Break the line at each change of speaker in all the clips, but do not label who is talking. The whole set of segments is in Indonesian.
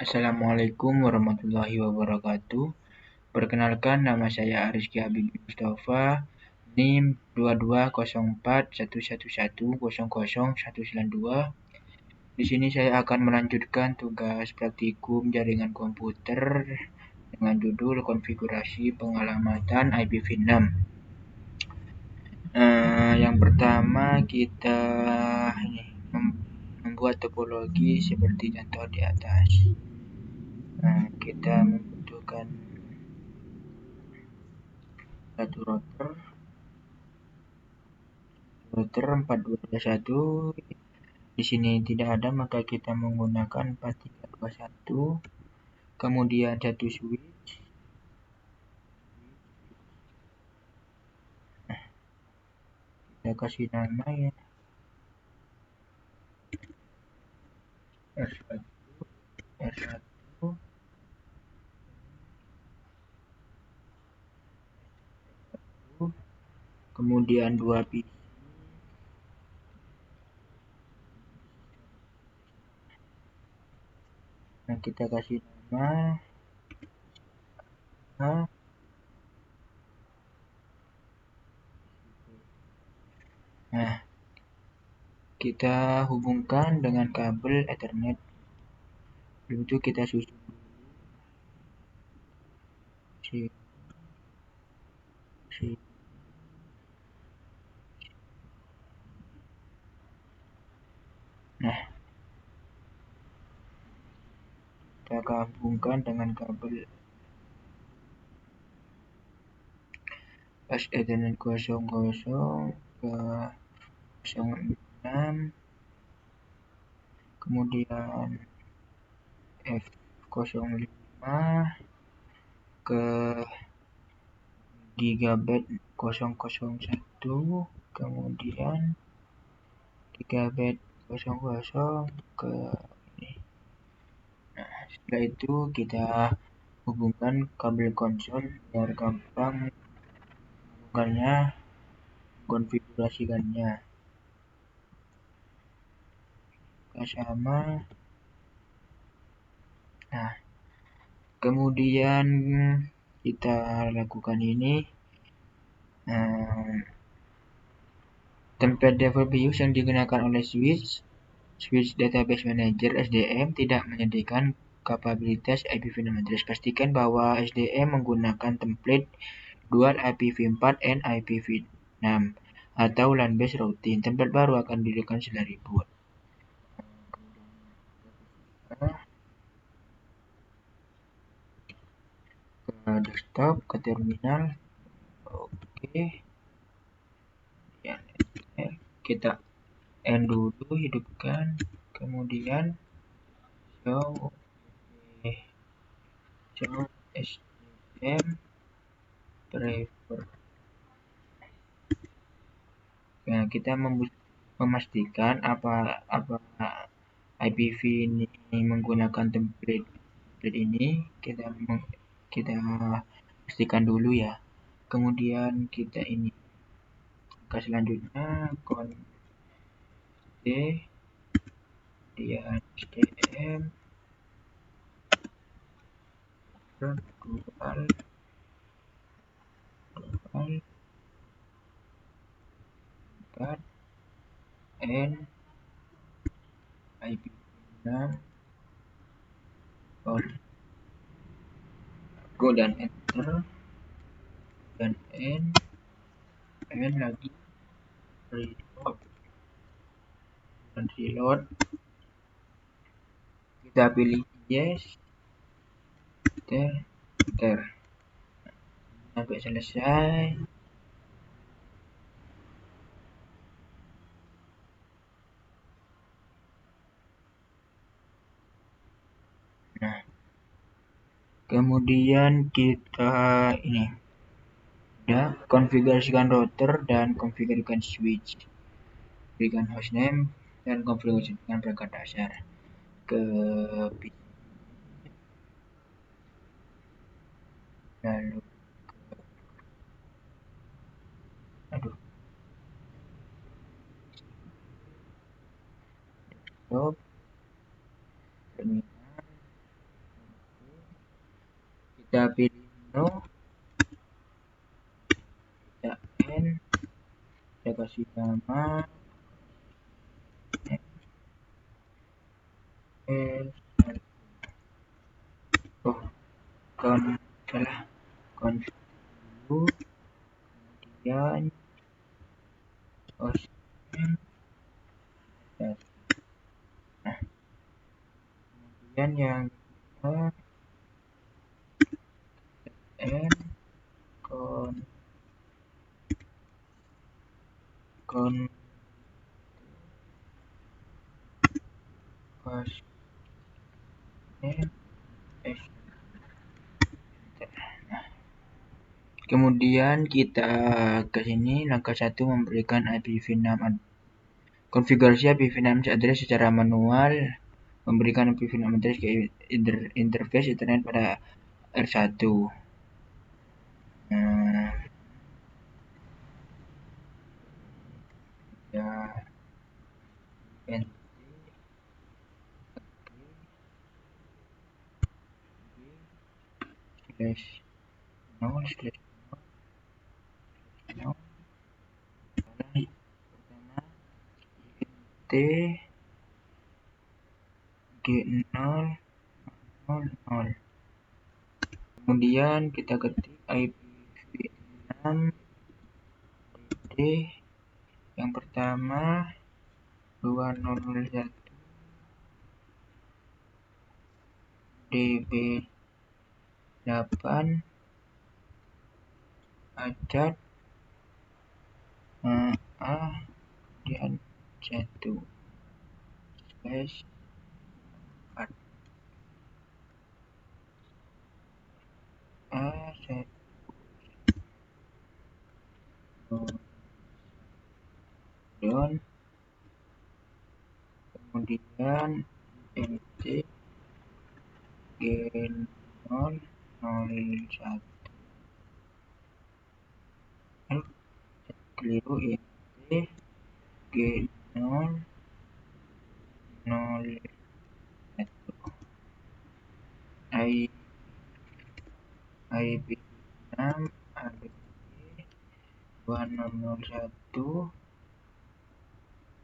Assalamualaikum warahmatullahi wabarakatuh. Perkenalkan, nama saya Arizky Habib Mustafa, NIM 220411100192. Di sini saya akan melanjutkan tugas praktikum jaringan komputer dengan judul konfigurasi pengalamatan IPv6. Yang pertama kita membuat topologi seperti contoh di atas. Kita membutuhkan satu router 4221. Di sini tidak ada, maka kita menggunakan 4321. Kemudian satu switch. Kita kasih nama ya, R1, R1. Kemudian dua PC. Nah, kita kasih nama A. Nah, kita hubungkan dengan kabel Ethernet. Itu kita susun dulu. Nah, kita gabungkan dengan kabel bus Ethernet 00 ke 06, kemudian F05 ke gigabit 001, kemudian gigabit 00 ke ini. Nah, setelah itu kita hubungkan kabel konsol biar gampang menghubungkannya, konfigurasikannya. Sama. Nah, kemudian kita lakukan ini. Template default views yang digunakan oleh Switch Database Manager (SDM) tidak menyediakan kapabilitas IPv6 address. Pastikan bahwa SDM menggunakan template dual IPv4 and IPv6 atau LAN based routing. Template baru akan didirikan setelah reboot. Ke desktop, ke terminal. Oke. Ya, kita end dulu, hidupkan, kemudian show SDM prefer. Nah, kita memastikan apa IPv ini menggunakan template ini, kita pastikan dulu ya. Kemudian kita ini ke selanjutnya dia SDM dual and IPv6 go dan enter dan end lagi reload dan reload. Kita pilih yes, enter sampai selesai. Nah, kemudian kita ini ya, konfigurasikan router dan konfigurasikan switch, berikan hostname dan konfigurasikan perangkat dasar ke PC. Lalu desktop, terminal, kita pilih no, kita n, kita kasih nama oh salah conf dulu, kemudian osm, nah kemudian yang n con osm s. Kemudian kita ke sini langkah 1 memberikan IPv6 konfigurasi IPv6 address secara manual, memberikan IPv6 address ke interface Ethernet pada R1. Ya nt slash 0 slash 0 pertama int g0 0 kemudian kita ketik IPv6 dd yang pertama 2001 db8 acat a kemudian 1 slash 4 a 1 down kemudian nt g0 01 keliru int g0 01 IP6 ADG 2001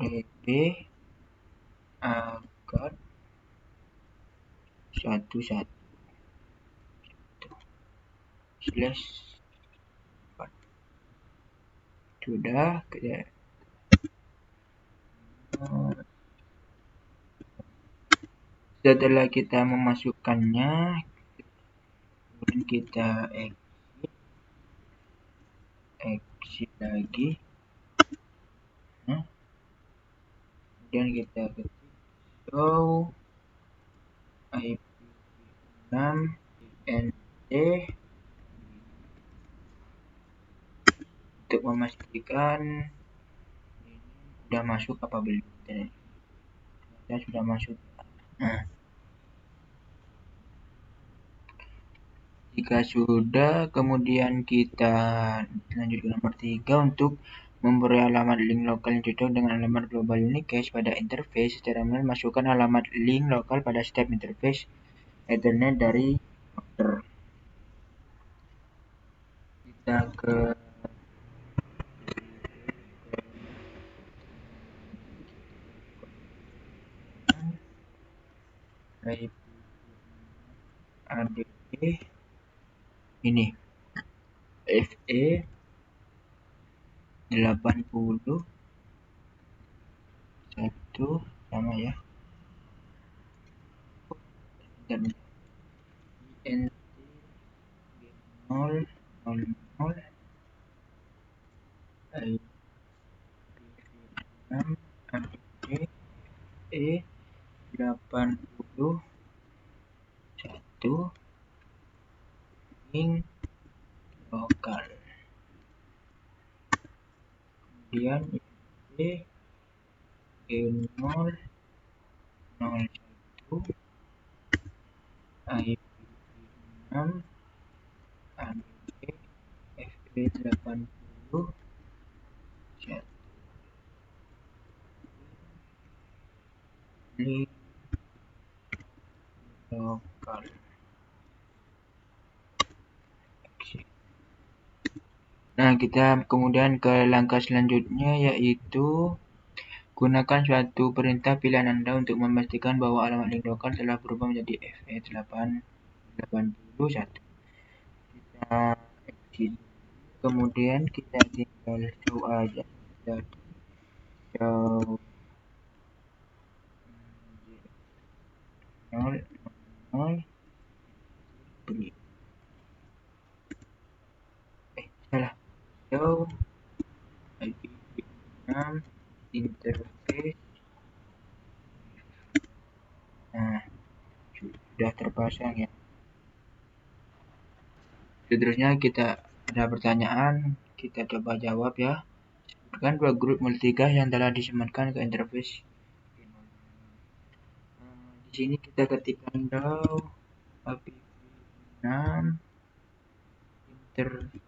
DB agat 11 slash 4 sudah setelah kita memasukkannya kemudian kita exit lagi kemudian kita ketik show IP6 nt untuk memastikan ini sudah masuk apabila kita sudah masuk. Jika sudah, kemudian kita lanjut ke nomor 3 untuk memberi alamat link lokal yang cocok dengan alamat global unique cache pada interface. Secara manual, masukkan alamat link lokal pada step interface Ethernet dari router. Kita ke IP ADG ini FE 80 1 sama ya dan INT 000 IP6 ADG E 80 1 link lokal kemudian IP G0 01 IP6 ADG FE 80 link lokal Nah, kita kemudian ke langkah selanjutnya, yaitu gunakan suatu perintah pilihan Anda untuk memastikan bahwa alamat link lokal telah berubah menjadi FE881. Kita exit. Kemudian kita tinggal show aja. Jadi show 0, 0, salah. Show IP6 interface. Nah, sudah terpasang ya. Seterusnya kita ada pertanyaan, kita coba jawab ya. Sebutkan dua grup multicast yang telah disematkan ke interface. Di sini kita ketikkan dow IP6 interface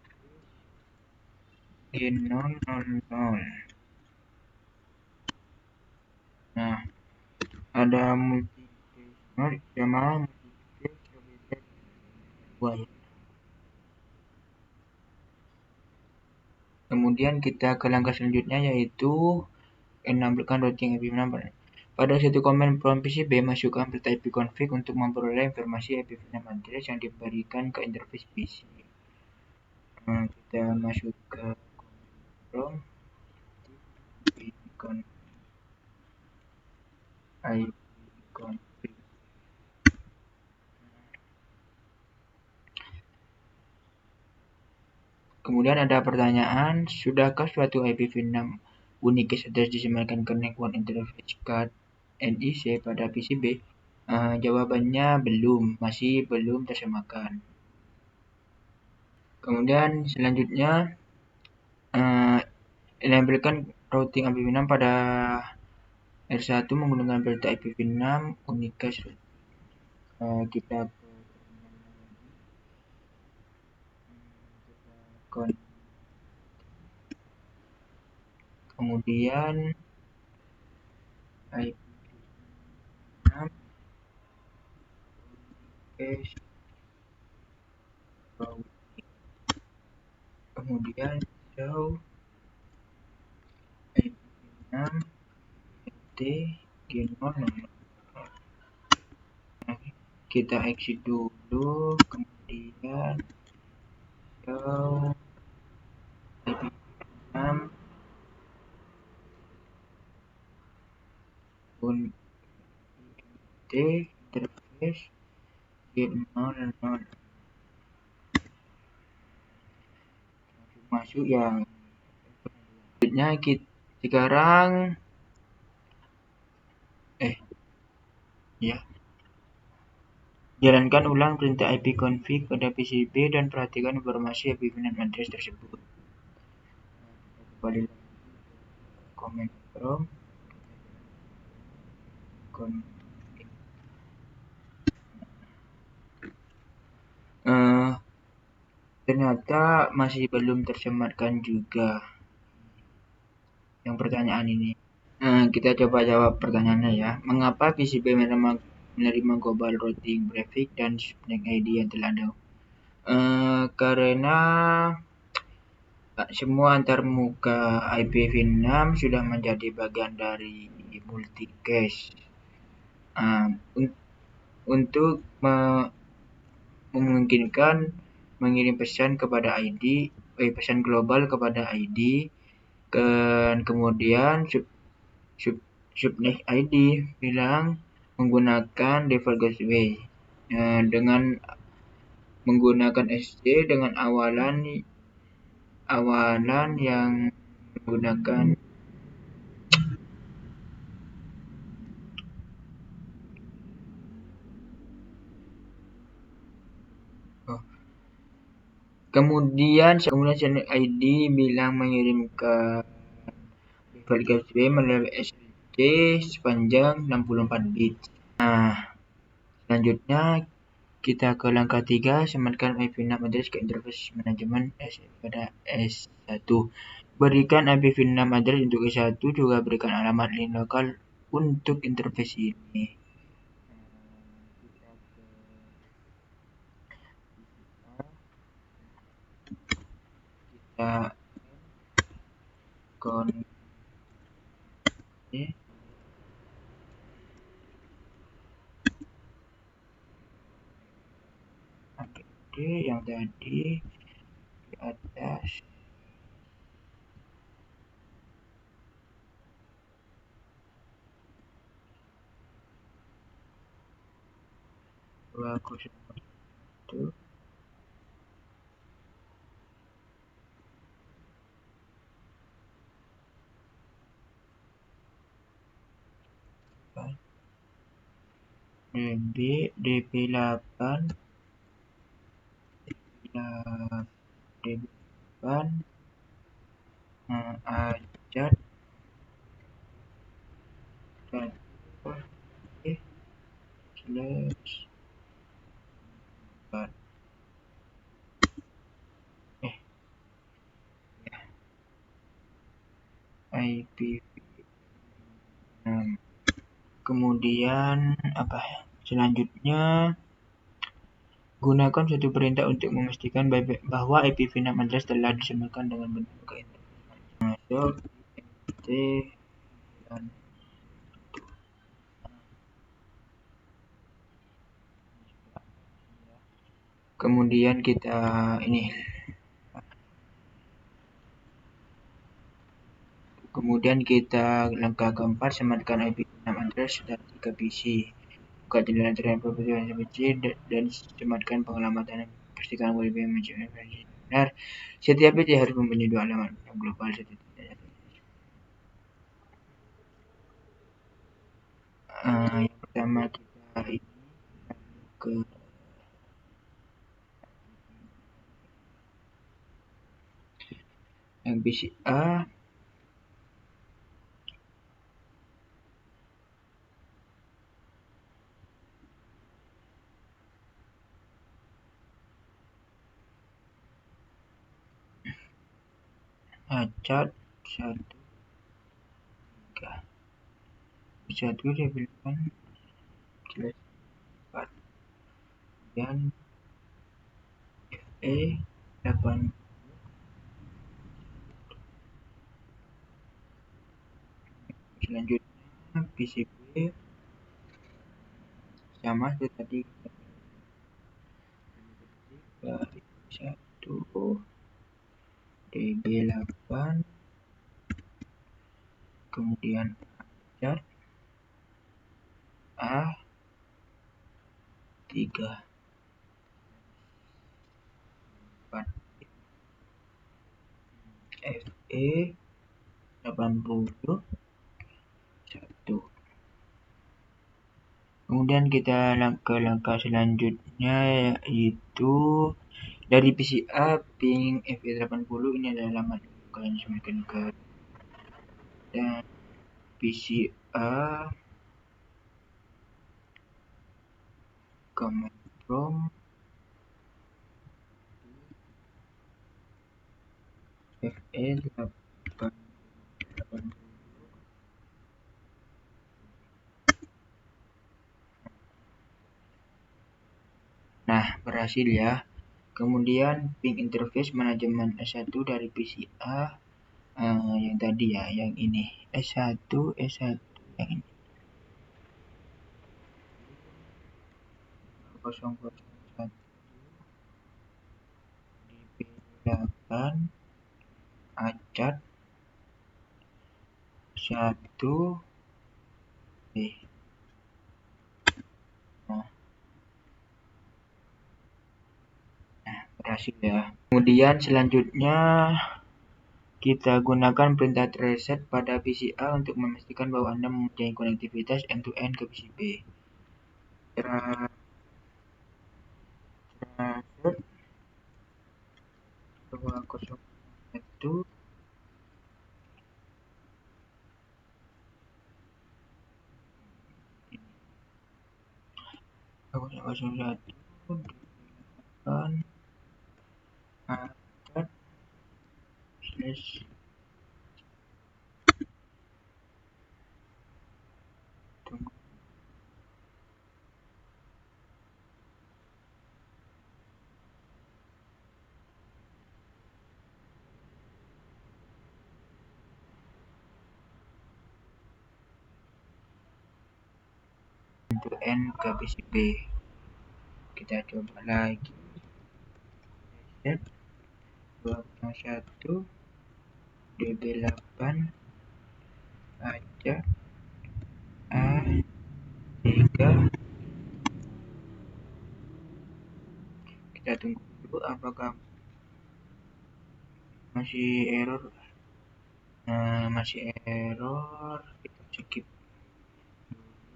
G000. Nah, ada multicast sama multicast related wire. Kemudian kita ke langkah selanjutnya, yaitu menampilkan routing IP6. Pada satu komen from PCB, masukkan perintah ipconfig untuk memperoleh informasi IP6 address yang diberikan ke interface PC. Nah, kita masuk ke from ipconfig. Kemudian ada pertanyaan, sudahkah suatu IPv6 unique address disematkan ke network interface card NIC pada PCB? Jawabannya belum, masih belum tersematkan. Kemudian selanjutnya, enablekan routing IPv6 pada R1 menggunakan perintah IPv6 unicast. Kita kemudian IP6 kemudian show IP6 G0. Kita exit dulu, kemudian show IP6 interface G00. Masuk yang selanjutnya kita sekarang jalankan ulang perintah ipconfig pada PCB dan perhatikan informasi IP6 address tersebut. Kembali lagi comment from ternyata masih belum tersematkan juga yang pertanyaan ini. Kita coba jawab pertanyaannya ya. Mengapa PCB menerima global routing prefix dan subnet ID yang telah ada? Karena semua antarmuka IPv6 sudah menjadi bagian dari multicast. Untuk memungkinkan mengirim pesan kepada ID, pesan global kepada ID, dan kemudian subnet ID bilang menggunakan default gateway dengan menggunakan SD dengan awalan yang menggunakan kemudian subnet ID bilang mengirimkan default gateway melalui SSC sepanjang 64 bit. Nah, selanjutnya kita ke langkah 3, sematkan IP6 address ke interface manajemen pada S1. Berikan IPv6 address untuk S1, juga berikan alamat link lokal untuk interface ini. Ya, kon APD yang tadi di atas 201 DB DP8 DP8 ajat slash IPv6. Kemudian apa selanjutnya, gunakan suatu perintah untuk memastikan bahwa IPv6 address telah disematkan dengan benar ke internet. Masuk pt dan kemudian kita ini langkah keempat, sematkan IPv6 address dan 3 PC. Buka jendela internet property PC dan sematkan pengelamatan, pastikan WP menunjukkan versi benar. Setiap PC harus mempunyai 2 alamat global setidaknya. Yang pertama kita ini ke yang PC A, acat 1 dia berikan jelas 4 dan FE8 selanjutnya PCB sama seperti tadi, 1 DB8 kemudian acat A3 4 FE81. Kemudian kita ke langkah selanjutnya, yaitu dari PC A ping FE80 ini adalah alamat kalian sematkan ke, dan PC A command prompt FE80. Nah, berhasil ya. Kemudian ping interface manajemen S1 dari PC A yang tadi ya, yang ini S1 yang ini 001 DP8 acat 1 berhasil ya. Kemudian selanjutnya kita gunakan perintah reset pada PC A untuk memastikan bahwa Anda mempunyai konektivitas end-to-end ke PC B. Reset 201 dan acat slash tunggu end-to-end ke PCB. Kita coba lagi. Set 2,1 DB8 aja A3. Kita tunggu dulu apakah masih error. Masih error, kita skip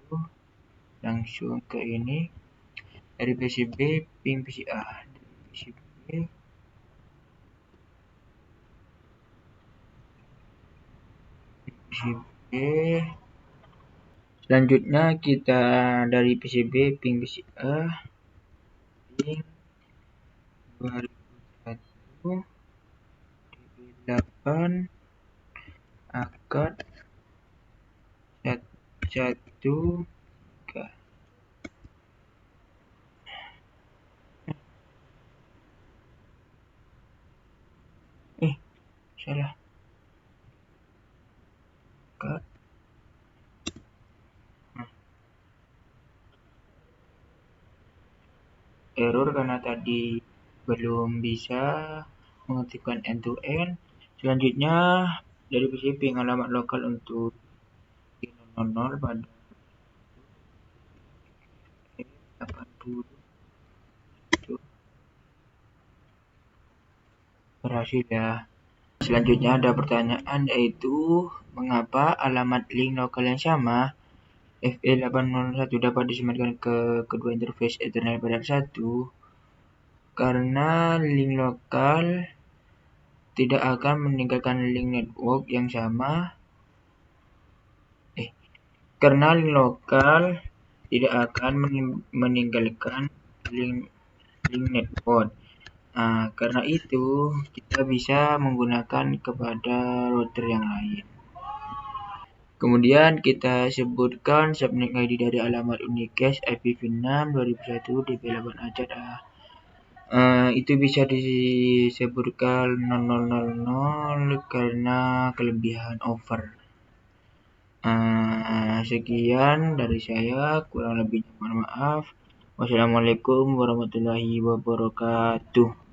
dulu, langsung ke ini dari PCB ping PCA dari PCB. Selanjutnya kita dari PCB ping PCA ping 2001 DB8 akad 1 salah akad. Error karena tadi belum bisa mengaktifkan end-to-end. Selanjutnya dari PCB ping alamat lokal untuk 000 pada 80 berhasil ya. Selanjutnya ada pertanyaan, yaitu mengapa alamat link lokal yang sama FE801 dapat disematkan ke kedua interface Ethernet pada 1? Karena link lokal tidak akan meninggalkan link network yang sama. Karena link lokal tidak akan meninggalkan link network. Karena itu kita bisa menggunakan kepada router yang lain. Kemudian kita sebutkan subnet ID dari alamat unicast IPv6 2001 DB8 acad A. Itu bisa disebutkan 0000 karena kelebihan over. Sekian dari saya, kurang lebihnya mohon maaf. Wassalamualaikum warahmatullahi wabarakatuh.